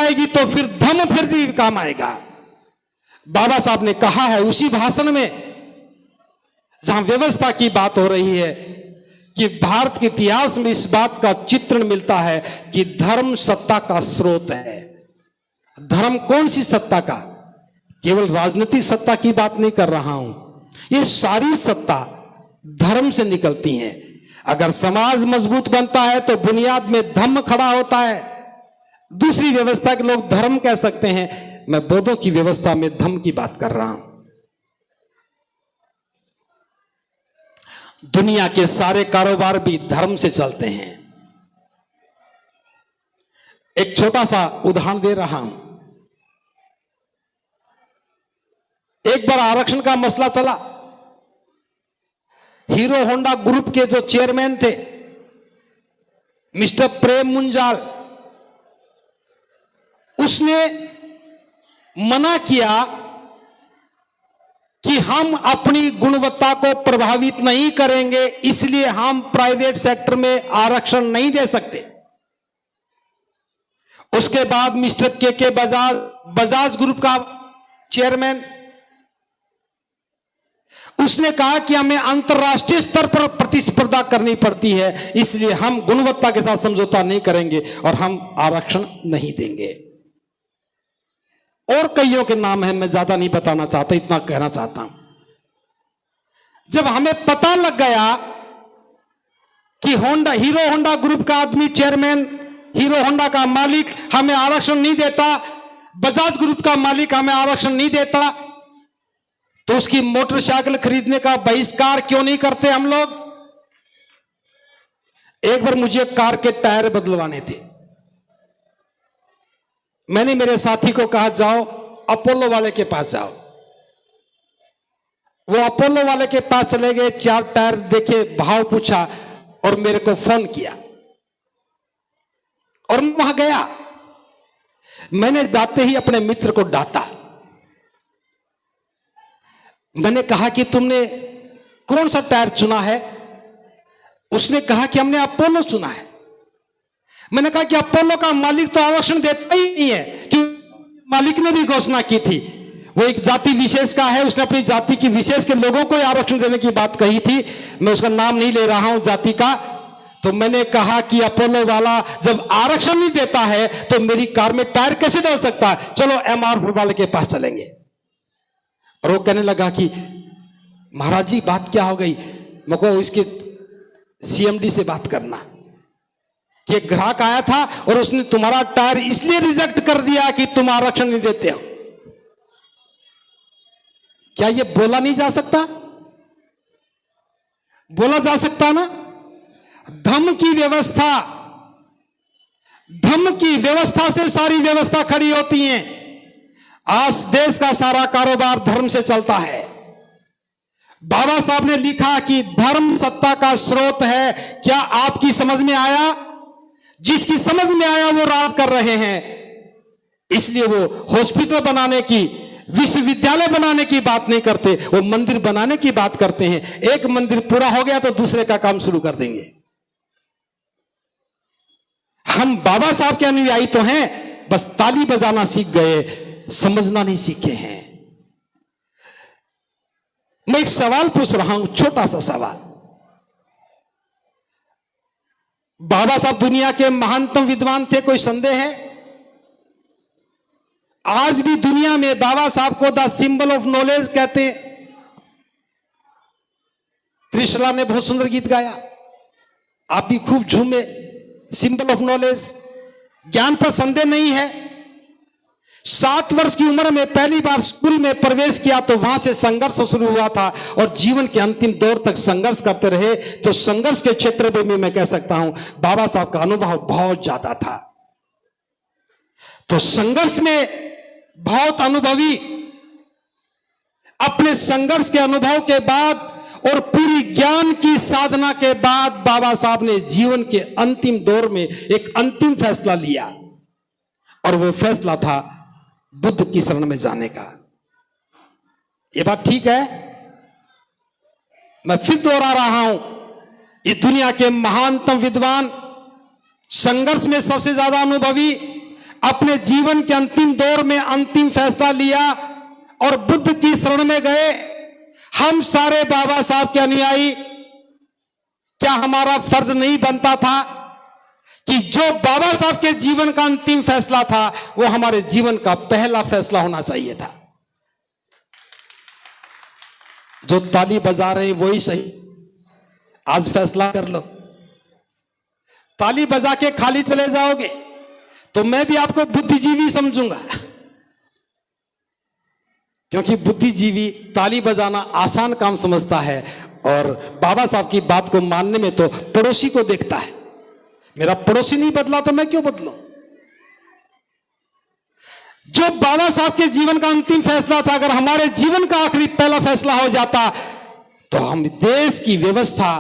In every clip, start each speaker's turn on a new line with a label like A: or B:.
A: आएगी तो फिर धर्म फिर भी काम आएगा। बाबा साहब ने कहा है उसी भाषण में जहां व्यवस्था की बात हो रही है कि भारत के इतिहास में इस बात का चित्रण मिलता है कि धर्म सत्ता का स्रोत है। धर्म कौन सी सत्ता का? केवल राजनीतिक सत्ता की बात नहीं कर रहा हूं, ये सारी सत्ता धर्म से निकलती हैं। अगर समाज मजबूत बनता है तो बुनियाद में धर्म खड़ा होता है। दूसरी व्यवस्था के लोग धर्म कह सकते हैं, मैं बौद्धों की व्यवस्था में धर्म की बात कर रहा हूं। दुनिया के सारे कारोबार भी धर्म से चलते हैं। एक छोटा सा उदाहरण दे रहा हूं। एक बार आरक्षण का मसला चला। हीरो होंडा ग्रुप के जो चेयरमैन थे मिस्टर प्रेम मुंजाल, उसने मना किया कि हम अपनी गुणवत्ता को प्रभावित नहीं करेंगे, इसलिए हम प्राइवेट सेक्टर में आरक्षण नहीं दे सकते। उसके बाद मिस्टर के बजाज ग्रुप का चेयरमैन, उसने कहा कि हमें अंतर्राष्ट्रीय स्तर पर प्रतिस्पर्धा करनी पड़ती है, इसलिए हम गुणवत्ता के साथ समझौता नहीं करेंगे और हम आरक्षण नहीं देंगे। और कईयों के नाम है, मैं ज्यादा नहीं बताना चाहता, इतना कहना चाहता हूं। जब हमें पता लग गया कि हीरो होंडा ग्रुप का आदमी चेयरमैन, हीरो होंडा का मालिक हमें आरक्षण नहीं देता, बजाज ग्रुप का मालिक हमें आरक्षण नहीं देता, तो उसकी मोटरसाइकिल खरीदने का बहिष्कार क्यों नहीं करते हम लोग? एक बार मुझे कार के टायर बदलवाने थे। मैंने मेरे साथी को कहा जाओ अपोलो वाले के पास जाओ। वो अपोलो वाले के पास चले गए, 4 टायर देखे, भाव पूछा और मेरे को फोन किया और मैं वहां गया। मैंने जाते ही अपने मित्र को डांटा। मैंने कहा कि तुमने कौन सा टायर चुना है? उसने कहा कि हमने अपोलो चुना है। मैंने कहा कि अपोलो का मालिक तो आरक्षण देता ही नहीं है, क्योंकि मालिक ने भी घोषणा की थी, वो एक जाति विशेष का है, उसने अपनी जाति की विशेष के लोगों को आरक्षण देने की बात कही थी। मैं उसका नाम नहीं ले रहा हूं जाति का। तो मैंने कहा कि अपोलो वाला जब आरक्षण नहीं देता है तो मेरी कार में टायर कैसे डाल सकता है? चलो एमआर वाले के पास चलेंगे। और वो कहने लगा कि महाराज जी बात क्या हो गई? मैं को इसके सीएमडी से बात करना कि एक ग्राहक आया था और उसने तुम्हारा टायर इसलिए रिजेक्ट कर दिया कि तुम आरक्षण नहीं देते हो। क्या ये बोला नहीं जा सकता? बोला जा सकता ना? धर्म की व्यवस्था से सारी व्यवस्था खड़ी होती है। आज देश का सारा कारोबार धर्म से चलता है। बाबा साहब ने लिखा कि धर्म सत्ता का स्रोत है। क्या आपकी समझ में आया? जिसकी समझ में आया वो राज कर रहे हैं। इसलिए वो हॉस्पिटल बनाने की, विश्वविद्यालय बनाने की बात नहीं करते, वो मंदिर बनाने की बात करते हैं। एक मंदिर पूरा हो गया तो दूसरे का काम शुरू कर देंगे। हम बाबा साहब के अनुयायी तो हैं, बस ताली बजाना सीख गए, समझना नहीं सीखे हैं। मैं एक सवाल पूछ रहा हूं, छोटा सा सवाल। बाबा साहब दुनिया के महानतम विद्वान थे, कोई संदेह है? आज भी दुनिया में बाबा साहब को द सिंबल ऑफ नॉलेज कहते हैं। त्रिशला ने बहुत सुंदर गीत गाया, आप भी खूब झूमे। सिंबल ऑफ नॉलेज, ज्ञान पर संदेह नहीं है। 7 वर्ष की उम्र में पहली बार स्कूल में प्रवेश किया तो वहां से संघर्ष शुरू हुआ था और जीवन के अंतिम दौर तक संघर्ष करते रहे। तो संघर्ष के क्षेत्र में भी मैं कह सकता हूं बाबा साहब का अनुभव बहुत ज्यादा था। तो संघर्ष में बहुत अनुभवी, अपने संघर्ष के अनुभव के बाद और पूरी ज्ञान की साधना के बाद बाबा साहब ने जीवन के अंतिम दौर में एक अंतिम फैसला लिया और वो फैसला था बुद्ध की शरण में जाने का। ये बात ठीक है? मैं फिर दोहरा रहा हूं, इस दुनिया के महानतम विद्वान, संघर्ष में सबसे ज्यादा अनुभवी, अपने जीवन के अंतिम दौर में अंतिम फैसला लिया और बुद्ध की शरण में गए। हम सारे बाबा साहब के अनुयायी, क्या हमारा फर्ज नहीं बनता था कि जो बाबा साहब के जीवन का अंतिम फैसला था वो हमारे जीवन का पहला फैसला होना चाहिए था? जो ताली बजा रहे हैं वही सही, आज फैसला कर लो। ताली बजा के खाली चले जाओगे तो मैं भी आपको बुद्धिजीवी समझूंगा, क्योंकि बुद्धिजीवी ताली बजाना आसान काम समझता है और बाबा साहब की बात को मानने में तो पड़ोसी को देखता है। मेरा पड़ोसी नहीं बदला तो मैं क्यों बदलूं? जो बाबा साहब के जीवन का अंतिम फैसला था, अगर हमारे जीवन का आखिरी पहला फैसला हो जाता तो हम देश की व्यवस्था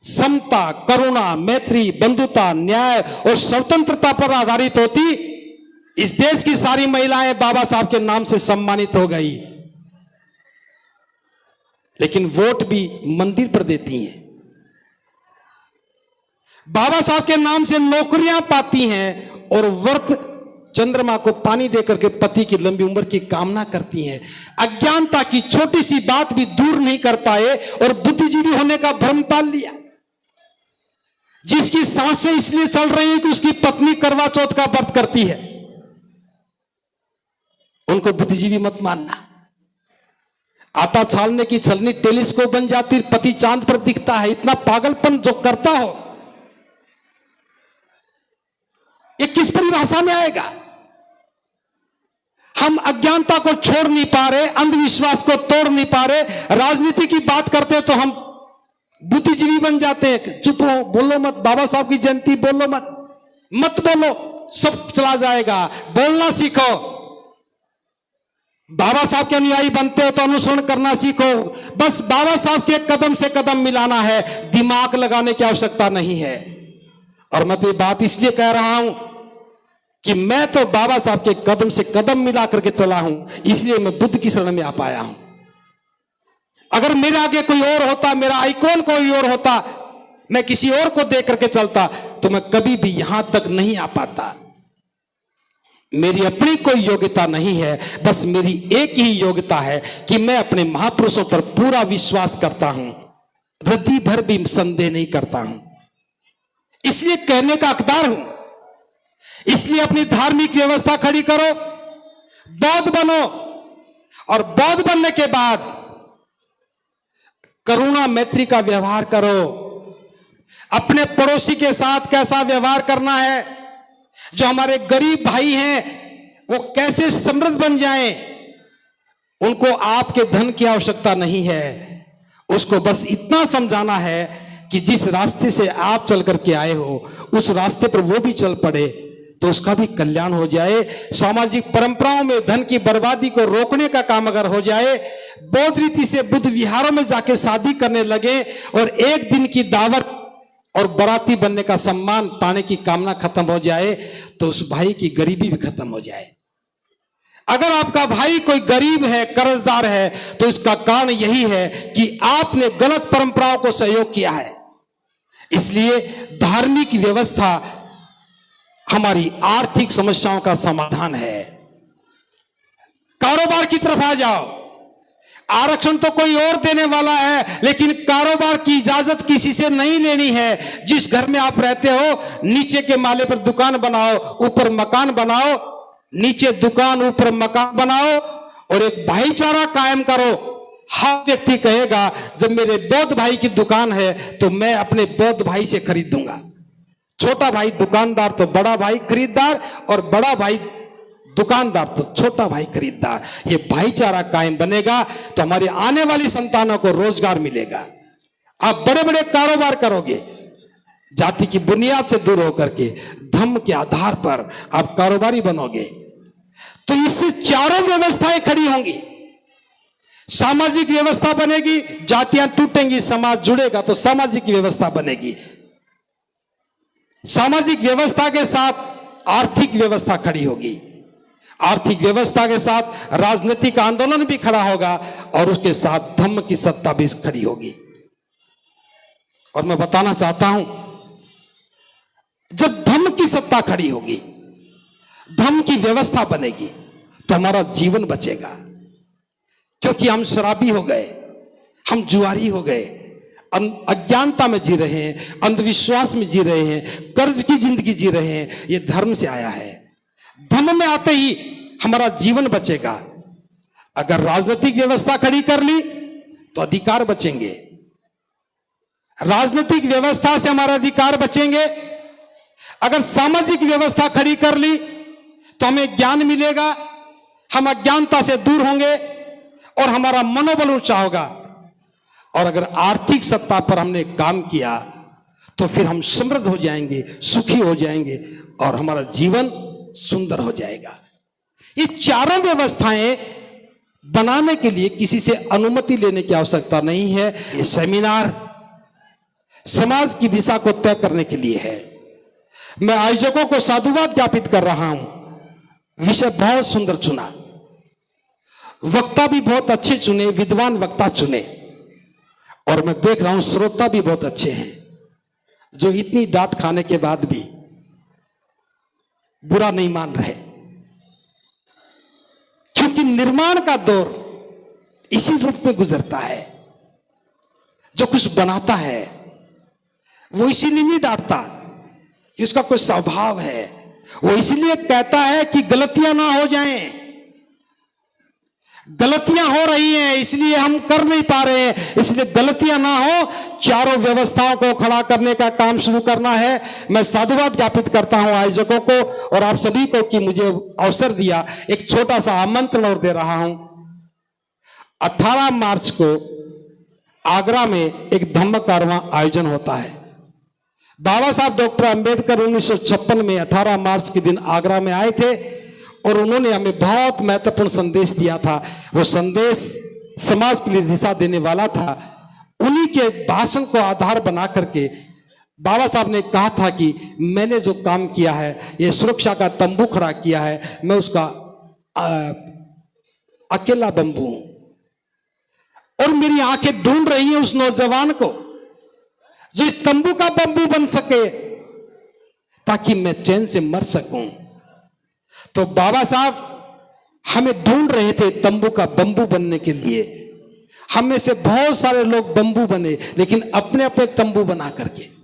A: समता, करुणा, मैत्री, बंधुता, न्याय और स्वतंत्रता पर आधारित होती। इस देश की सारी महिलाएं बाबा साहब के नाम से सम्मानित हो गई, लेकिन वोट भी मंदिर पर देती हैं। बाबा साहब के नाम से नौकरियां पाती हैं और व्रत चंद्रमा को पानी देकर के पति की लंबी उम्र की कामना करती हैं। अज्ञानता की छोटी सी बात भी दूर नहीं कर पाए और बुद्धिजीवी होने का भ्रम पाल लिया। जिसकी सांसें इसलिए चल रही हैं कि उसकी पत्नी करवा चौथ का व्रत करती है, उनको बुद्धिजीवी मत मानना। आटा छालने की छलनी टेलीस्कोप बन जाती, पति चांद पर दिखता है। इतना पागलपन जो करता हो ये किस परिभाषा में आएगा? हम अज्ञानता को छोड़ नहीं पा रहे, अंधविश्वास को तोड़ नहीं पा रहे। राजनीति की बात करते तो हम बुद्धिजीवी बन जाते हैं। चुप हो, बोलो मत, बाबा साहब की जयंती बोलो मत, मत बोलो, सब चला जाएगा। बोलना सीखो। बाबा साहब के अनुयायी बनते हो तो अनुसरण करना सीखो। बस बाबा साहब के कदम से कदम मिलाना है, दिमाग लगाने की आवश्यकता नहीं है। और मैं तो ये बात इसलिए कह रहा हूं कि मैं तो बाबा साहब के कदम से कदम मिला करके चला हूं, इसलिए मैं बुद्ध की शरण में आ पाया हूं। अगर मेरे आगे कोई और होता, मेरा आइकॉन कोई और होता, मैं किसी और को देख करके चलता तो मैं कभी भी यहां तक नहीं आ पाता। मेरी अपनी कोई योग्यता नहीं है, बस मेरी एक ही योग्यता है कि मैं अपने महापुरुषों पर पूरा विश्वास करता हूं, रद्दी भर भी संदेह नहीं करता हूं। इसलिए कहने का हकदार हूं। इसलिए अपनी धार्मिक व्यवस्था खड़ी करो, बौद्ध बनो, और बौद्ध बनने के बाद करुणा मैत्री का व्यवहार करो। अपने पड़ोसी के साथ कैसा व्यवहार करना है, जो हमारे गरीब भाई हैं वो कैसे समृद्ध बन जाएं, उनको आपके धन की आवश्यकता नहीं है। उसको बस इतना समझाना है कि जिस रास्ते से आप चल करके आए हो उस रास्ते पर वो भी चल पड़े तो उसका भी कल्याण हो जाए। सामाजिक परंपराओं में धन की बर्बादी को रोकने का काम अगर हो जाए, बौद्ध रीति से बुद्ध विहारों में जाके शादी करने लगे और एक दिन की दावत और बराती बनने का सम्मान पाने की कामना खत्म हो जाए, तो उस भाई की गरीबी भी खत्म हो जाए। अगर आपका भाई कोई गरीब है, कर्जदार है, तो इसका कारण यही है कि आपने गलत परंपराओं को सहयोग किया है। इसलिए धार्मिक व्यवस्था हमारी आर्थिक समस्याओं का समाधान है। कारोबार की तरफ आ जाओ। आरक्षण तो कोई और देने वाला है, लेकिन कारोबार की इजाजत किसी से नहीं लेनी है। जिस घर में आप रहते हो, नीचे के माले पर दुकान बनाओ, ऊपर मकान बनाओ, नीचे दुकान ऊपर मकान बनाओ और एक भाईचारा कायम करो। हर व्यक्ति कहेगा जब मेरे बौद्ध भाई की दुकान है तो मैं अपने बौद्ध भाई से खरीदूंगा। छोटा भाई दुकानदार तो बड़ा भाई खरीदार, और बड़ा भाई दुकानदार तो छोटा भाई खरीदार। ये भाईचारा कायम बनेगा तो हमारी आने वाली संतानों को रोजगार मिलेगा। आप बड़े बड़े कारोबार करोगे, जाति की बुनियाद से दूर होकर के धर्म के आधार पर आप कारोबारी बनोगे, तो इससे चारों व्यवस्थाएं खड़ी होंगी। सामाजिक व्यवस्था बनेगी, जातियां टूटेंगी, समाज जुड़ेगा तो सामाजिक व्यवस्था बनेगी। सामाजिक व्यवस्था के साथ आर्थिक व्यवस्था खड़ी होगी, आर्थिक व्यवस्था के साथ राजनीतिक आंदोलन भी खड़ा होगा और उसके साथ धर्म की सत्ता भी खड़ी होगी। और मैं बताना चाहता हूं, जब धर्म की सत्ता खड़ी होगी, धर्म की व्यवस्था बनेगी तो हमारा जीवन बचेगा। क्योंकि हम शराबी हो गए, हम जुआरी हो गए, अज्ञानता में जी रहे हैं, अंधविश्वास में जी रहे हैं, कर्ज की जिंदगी जी रहे हैं। ये धर्म से आया है। धर्म में आते ही हमारा जीवन बचेगा। अगर राजनीतिक व्यवस्था खड़ी कर ली तो अधिकार बचेंगे, राजनीतिक व्यवस्था से हमारा अधिकार बचेंगे। अगर सामाजिक व्यवस्था खड़ी कर ली तो हमें ज्ञान मिलेगा, हम अज्ञानता से दूर होंगे और हमारा मनोबल ऊंचा होगा। और अगर आर्थिक सत्ता पर हमने काम किया तो फिर हम समृद्ध हो जाएंगे, सुखी हो जाएंगे और हमारा जीवन सुंदर हो जाएगा। ये चारों व्यवस्थाएं बनाने के लिए किसी से अनुमति लेने की आवश्यकता नहीं है। ये सेमिनार समाज की दिशा को तय करने के लिए है। मैं आयोजकों को साधुवाद ज्ञापित कर रहा हूं। विषय बहुत सुंदर चुना, वक्ता भी बहुत अच्छे चुने, विद्वान वक्ता चुने, और मैं देख रहा हूं श्रोता भी बहुत अच्छे हैं, जो इतनी डांट खाने के बाद भी बुरा नहीं मान रहे। क्योंकि निर्माण का दौर इसी रूप में गुजरता है। जो कुछ बनाता है वो इसीलिए नहीं डांटता कि उसका कोई स्वभाव है, वो इसलिए कहता है कि गलतियां ना हो जाएं। गलतियां हो रही हैं इसलिए हम कर नहीं पा रहे हैं, इसलिए गलतियां ना हो, चारों व्यवस्थाओं को खड़ा करने का काम शुरू करना है। मैं साधुवाद ज्ञापित करता हूं आयोजकों को और आप सभी को कि मुझे अवसर दिया। एक छोटा सा आमंत्रण और दे रहा हूं। 18 मार्च को आगरा में एक धम्म कारवां आयोजन होता है। बाबा साहब डॉक्टर अंबेडकर 1956 में 18 मार्च के दिन आगरा में आए थे और उन्होंने हमें बहुत महत्वपूर्ण संदेश दिया था। वो संदेश समाज के लिए दिशा देने वाला था। उन्हीं के भाषण को आधार बना करके बाबा साहब ने कहा था कि मैंने जो काम किया है, ये सुरक्षा का तंबू खड़ा किया है, मैं उसका अकेला बंबू हूं और मेरी आंखें ढूंढ रही हैं उस नौजवान को जो इस तंबू का बंबू बन सके ताकि मैं चैन से मर सकूं। तो बाबा साहब हमें ढूंढ रहे थे तंबू का बंबू बनने के लिए। हम में से बहुत सारे लोग बंबू बने, लेकिन अपने अपने तंबू बना करके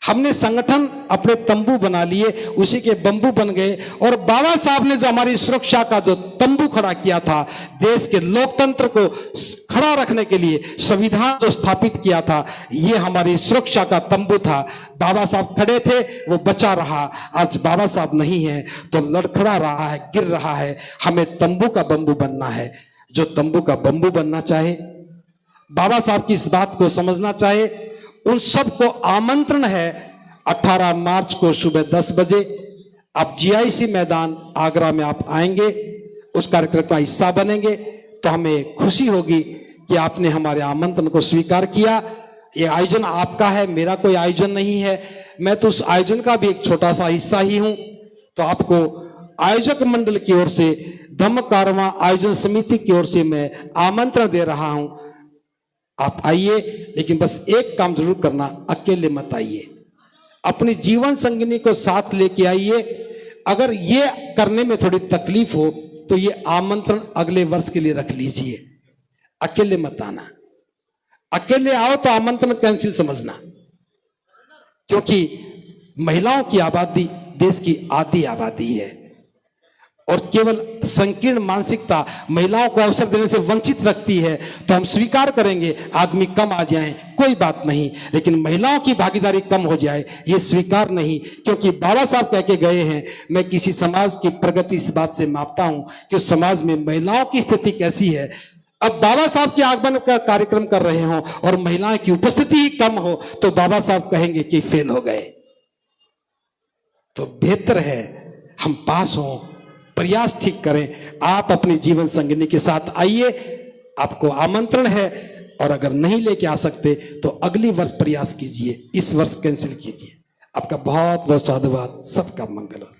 A: हमने संगठन अपने तंबू बना लिए, उसी के बंबू बन गए। और बाबा साहब ने जो हमारी सुरक्षा का जो तंबू खड़ा किया था, देश के लोकतंत्र को खड़ा रखने के लिए संविधान जो स्थापित किया था, ये हमारी सुरक्षा का तंबू था। बाबा साहब खड़े थे, वो बचा रहा। आज बाबा साहब नहीं है तो लड़खड़ा रहा है, गिर रहा है। हमें तंबू का बंबू बनना है। जो तंबू का बंबू बनना चाहे, बाबा साहब की इस बात को समझना चाहे, उन सबको आमंत्रण है। 18 मार्च को सुबह 10 बजे आप GIC मैदान आगरा में आप आएंगे, उस कार्यक्रम का हिस्सा बनेंगे तो हमें खुशी होगी कि आपने हमारे आमंत्रण को स्वीकार किया। ये आयोजन आपका है, मेरा कोई आयोजन नहीं है। मैं तो उस आयोजन का भी एक छोटा सा हिस्सा ही हूं। तो आपको आयोजक मंडल की ओर से, धम्म कारवां आयोजन समिति की ओर से मैं आमंत्रण दे रहा हूं। आप आइए, लेकिन बस एक काम जरूर करना, अकेले मत आइए, अपनी जीवन संगिनी को साथ लेके आइए। अगर ये करने में थोड़ी तकलीफ हो तो ये आमंत्रण अगले वर्ष के लिए रख लीजिए। अकेले मत आना। अकेले आओ तो आमंत्रण कैंसिल समझना, क्योंकि महिलाओं की आबादी देश की आधी आबादी है और केवल संकीर्ण मानसिकता महिलाओं को अवसर देने से वंचित रखती है। तो हम स्वीकार करेंगे आदमी कम आ जाएं, कोई बात नहीं, लेकिन महिलाओं की भागीदारी कम हो जाए ये स्वीकार नहीं। क्योंकि बाबा साहब कह के गए हैं, मैं किसी समाज की प्रगति इस बात से मापता हूं कि उस समाज में महिलाओं की स्थिति कैसी है। अब बाबा साहब के आगमन का कार्यक्रम कर रहे हो और महिलाओं की उपस्थिति ही कम हो तो बाबा साहब कहेंगे कि फेल हो गए। तो बेहतर है हम पास हों, प्रयास ठीक करें। आप अपने जीवन संगिनी के साथ आइए, आपको आमंत्रण है। और अगर नहीं लेके आ सकते तो अगली वर्ष प्रयास कीजिए, इस वर्ष कैंसिल कीजिए। आपका बहुत बहुत साधुवाद। सबका मंगल हो।